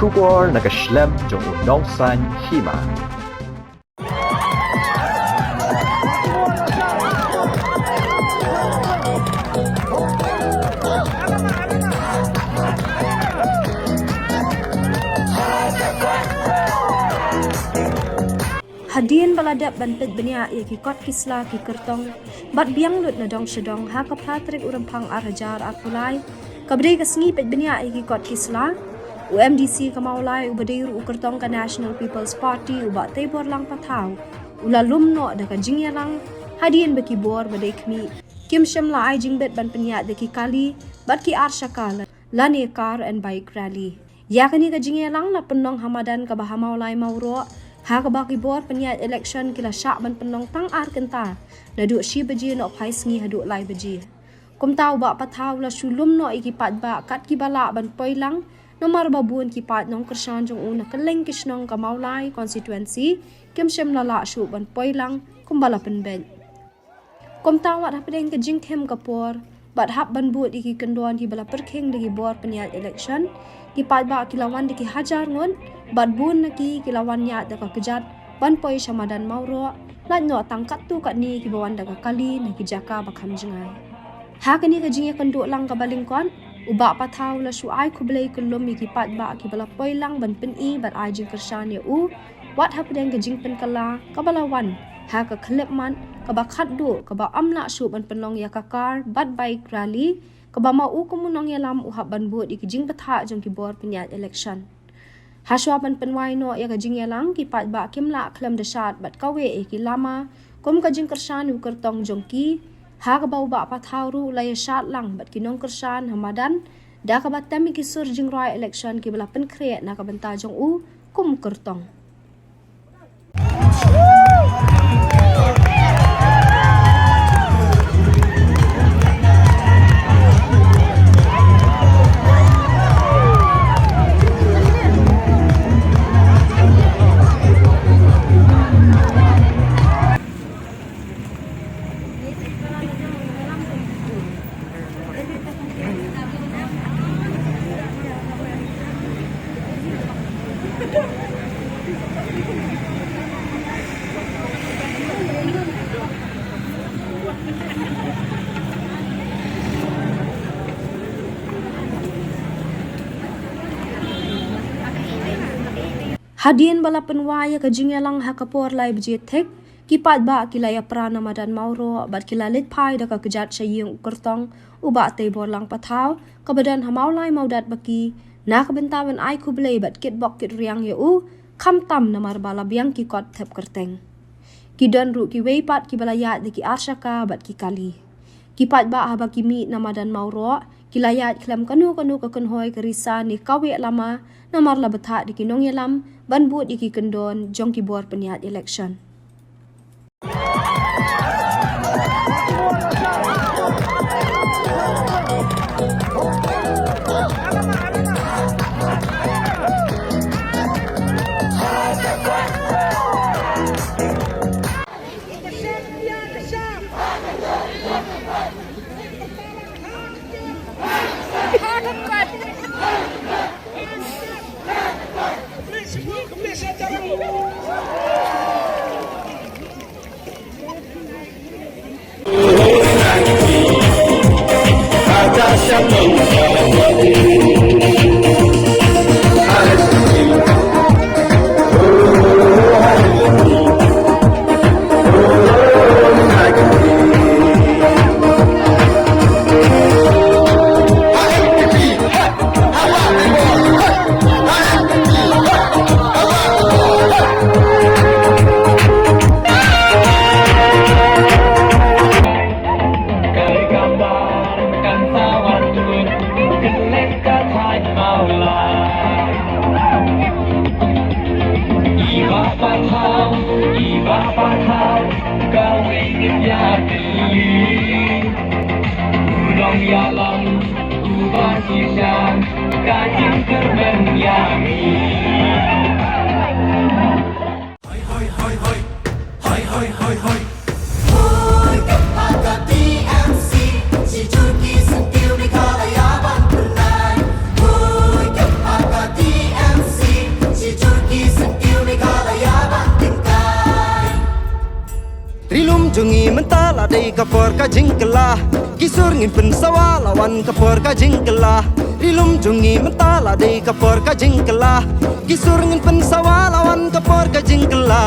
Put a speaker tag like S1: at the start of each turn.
S1: Kubor nagaslem jong unongsan hima.
S2: Hadian baladap banpet benia ia ki kot kisla ki kertong bat biang lut na dong sedong ha ka pratrik urampang arajar akulai kabdei ka sngi pet benia ia ki kot kisla UMDC ka maulai ubadeiru ukertong ka National People's Party uba tebor lang patau ula lumno da ka jingya lang hadian baki bor badai kmi kim shimla ai jingbet ban penia de ki kali bat ki arshakal lani car and bike rally yakani ka jingya lang la penong hamadan ka bahamaulai mauro ha ka baki bor peniat election kila syak ban penong tang ar kenta na du shi baji no phai sngi hadu lai baji kum tau ba patau la shulum no iki pat ba kat ki bala ban poilang nomor babun ki pat nong kersan jong una keleng kisnong ka maulai constituency kem shem la la shu ban poilang kum bala pen ben kum tau wat hapdeng ka jing them ka por bat hap ban but iki kendon ki bala perkheng degi bor peniat election ki pat ba kilawan deki hajar ngon bat bun naki kilawan nya da ka kejat ban poi shamadan mauro lat no tangkat tu kat ni ki bawan da ka kali na ki jaka bakham jingai ha kani ka jinge kanduk lang ka baling kon uba patau la shu ai khublei kulum ki pat ba ki bala poi lang ban pen i bat ai jing kersan ya u wat hapdeng ka jing pen kala ka balawan ha ka khlep man ka ba khat du ka ba amla shu ban penlong ya ka car bat bike rally ka ba ma u kumunong ya lam u hab ban bu di ki jing patha jong ki bor peniat election Haswa ban penwai no ya ka jing ya lang ki pat ba kimla khlem de shat bat kawe e ki lama kum ka jing kersan u kertong jong ki ha ka ba ba pathau ru la ya shat lang bat ki nong kersan hamadan da ka ba tami ki sur jing roi election ki bala pen kre na ka banta jong u kum kertong Hadian bala penwaya ka jingya lang ha kapor lai bje thek ki pat ba kilaya prana madan mauro bat kilalit pai da ka kejat sayung kertong uba te bor lang pathau ka badan hamau lai maudat baki na ka bentawan ai kublei bat kit bok kit riang ya u kham tam namar bala biang ki kot thep kerteng ki don ru ki wei pat ki balaya de ki arshaka bat ki kali ki pat ba ha ba ki mi namadan mauro kilayat klam kanu ka kenhoi kerisa ni kawe lama namar la betha di kinong yalam ban but iki kendon jong ki bor peniat election
S3: MC jungi mentala dei kapor ka jingkela kisur ngin pen sawalawan kapor ka jingkela rilum jungi mentala dei kapor ka jingkela kisur ngin pen sawalawan kapor ka jingkela